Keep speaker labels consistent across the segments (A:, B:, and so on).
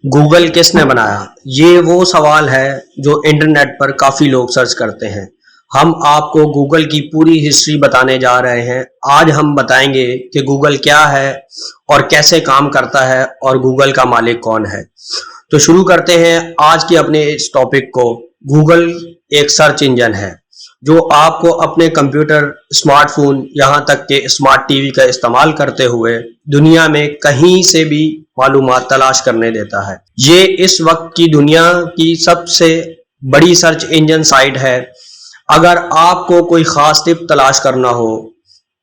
A: Google کس نے بنایا؟ یہ وہ سوال ہے جو انٹرنیٹ پر کافی لوگ سرچ کرتے ہیں۔ ہم آپ کو گوگل کی پوری ہسٹری بتانے جا رہے ہیں۔ آج ہم بتائیں گے کہ گوگل کیا ہے اور کیسے کام کرتا ہے اور گوگل کا مالک کون ہے۔ تو شروع کرتے ہیں آج کے اپنے اس ٹاپک کو۔ گوگل ایک سرچ انجن ہے جو آپ کو اپنے کمپیوٹر، اسمارٹ فون، یہاں تک کہ اسمارٹ ٹی وی کا استعمال کرتے ہوئے دنیا میں کہیں سے بھی معلومات تلاش کرنے دیتا ہے۔ یہ اس وقت کی دنیا کی سب سے بڑی سرچ انجن سائٹ ہے۔ اگر آپ کو کوئی خاص ٹپ تلاش کرنا ہو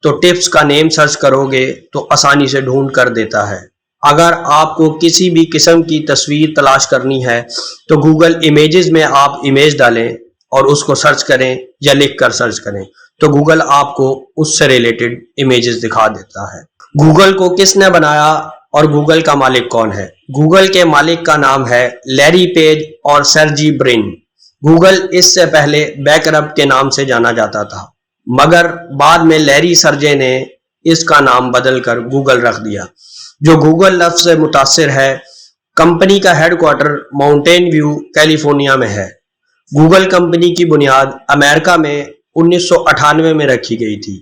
A: تو ٹپس کا نیم سرچ کرو گے تو آسانی سے ڈھونڈ کر دیتا ہے۔ اگر آپ کو کسی بھی قسم کی تصویر تلاش کرنی ہے تو گوگل امیجز میں آپ امیج ڈالیں اور اس کو سرچ کریں یا لکھ کر سرچ کریں تو گوگل آپ کو اس سے ریلیٹڈ امیجز دکھا دیتا ہے۔ گوگل کو کس نے بنایا اور گوگل کا مالک کون ہے؟ گوگل کے مالک کا نام ہے لیری پیج اور سرجی برن۔ گوگل اس سے پہلے بیک رب کے نام سے جانا جاتا تھا، مگر بعد میں لیری سرجے نے اس کا نام بدل کر گوگل رکھ دیا، جو گوگل لفظ سے متاثر ہے۔ کمپنی کا head quarter Mountain View, California میں ہے۔ گوگل کمپنی کی بنیاد امریکہ میں 1998 میں رکھی گئی تھی،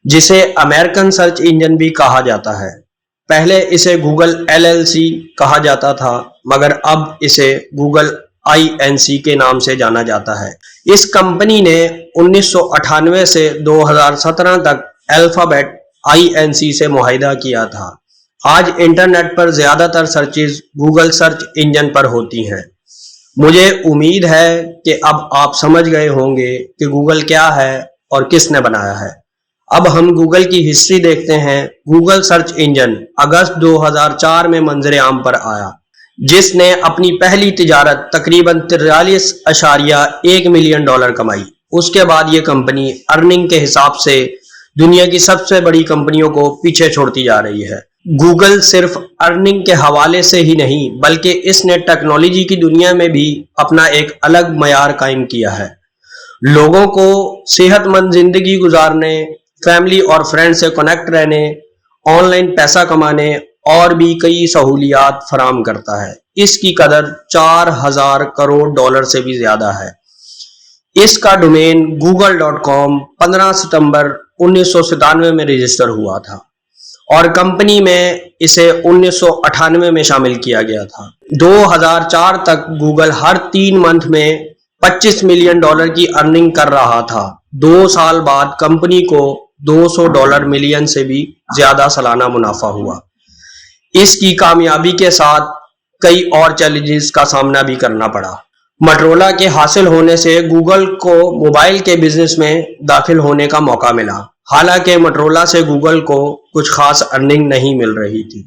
A: جسے امریکن سرچ انجن بھی کہا جاتا ہے۔ پہلے اسے گوگل LLC کہا جاتا تھا، مگر اب اسے گوگل INC کے نام سے جانا جاتا ہے۔ اس کمپنی نے 1998 سے 2017 تک الفابیٹ INC سے معاہدہ کیا تھا۔ آج انٹرنیٹ پر زیادہ تر سرچز گوگل سرچ انجن پر ہوتی ہیں۔ مجھے امید ہے کہ اب آپ سمجھ گئے ہوں گے کہ گوگل کیا ہے اور کس نے بنایا ہے۔ اب ہم گوگل کی ہسٹری دیکھتے ہیں۔ گوگل سرچ انجن اگست 2004 میں منظر عام پر آیا، جس نے اپنی پہلی تجارت تقریباً $43.1 ملین کمائی۔ اس کے بعد یہ کمپنی ارننگ کے حساب سے دنیا کی سب سے بڑی کمپنیوں کو پیچھے چھوڑتی جا رہی ہے۔ گوگل صرف ارننگ کے حوالے سے ہی نہیں بلکہ اس نے ٹیکنالوجی کی دنیا میں بھی اپنا ایک الگ معیار قائم کیا ہے۔ لوگوں کو صحت مند زندگی گزارنے، فیملی اور فرینڈ سے کنیکٹ رہنے، آن لائن پیسہ کمانے اور بھی کئی سہولیات فراہم کرتا ہے۔ اس کی قدر $4000 کروڑ سے بھی زیادہ ہے۔ اس کا ڈومین google.com 15 ستمبر 1997 میں رجسٹر ہوا تھا اور کمپنی میں اسے 1998 میں شامل کیا گیا تھا۔ 2004 تک گوگل ہر 3 منتھ میں $25 ملین کی ارننگ کر رہا تھا۔ 2 سال بعد کمپنی کو $200 ملین سے بھی زیادہ سالانہ منافع ہوا۔ اس کی کامیابی کے ساتھ کئی اور چیلنجز کا سامنا بھی کرنا پڑا۔ مٹرولا کے حاصل ہونے سے گوگل کو موبائل کے بزنس میں داخل ہونے کا موقع ملا، حالانکہ مٹرولا سے گوگل کو کچھ خاص ارننگ نہیں مل رہی تھی۔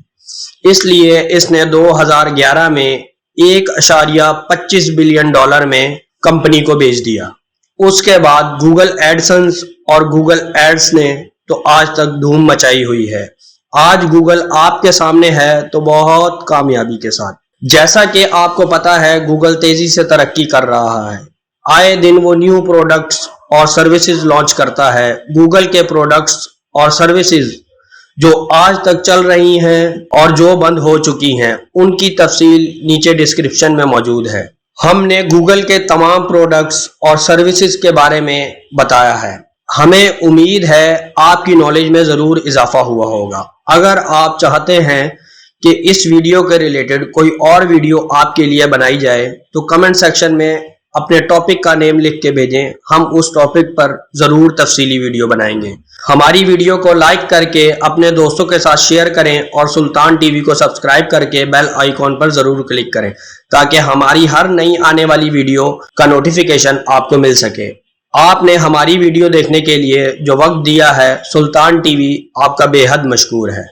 A: اس لیے اس نے 2011 میں $1.25 بلین میں کمپنی کو بیچ دیا۔ اس کے بعد گوگل ایڈسنس اور گوگل ایڈس نے تو آج تک دھوم مچائی ہوئی ہے۔ آج گوگل آپ کے سامنے ہے تو بہت کامیابی کے ساتھ۔ جیسا کہ آپ کو پتا ہے گوگل تیزی سے ترقی کر رہا ہے۔ آئے دن وہ نیو پروڈکٹس اور سروسز لانچ کرتا ہے۔ گوگل کے پروڈکٹس اور سروسز جو آج تک چل رہی ہیں اور جو بند ہو چکی ہیں، ان کی تفصیل نیچے ڈسکرپشن میں موجود ہے۔ ہم نے گوگل کے تمام پروڈکٹس اور سروسز کے بارے میں بتایا ہے۔ ہمیں امید ہے آپ کی نالج میں ضرور اضافہ ہوا ہوگا۔ اگر آپ چاہتے ہیں کہ اس ویڈیو کے ریلیٹڈ کوئی اور ویڈیو آپ کے لیے بنائی جائے تو کمنٹ سیکشن میں اپنے ٹاپک کا نیم لکھ کے بھیجیں، ہم اس ٹاپک پر ضرور تفصیلی ویڈیو بنائیں گے۔ ہماری ویڈیو کو لائک کر کے اپنے دوستوں کے ساتھ شیئر کریں اور سلطان ٹی وی کو سبسکرائب کر کے بیل آئیکن پر ضرور کلک کریں تاکہ ہماری ہر نئی آنے والی ویڈیو کا نوٹیفیکیشن آپ کو مل سکے۔ آپ نے ہماری ویڈیو دیکھنے کے لیے جو وقت دیا ہے، سلطان ٹی وی آپ کا بے حد مشکور ہے۔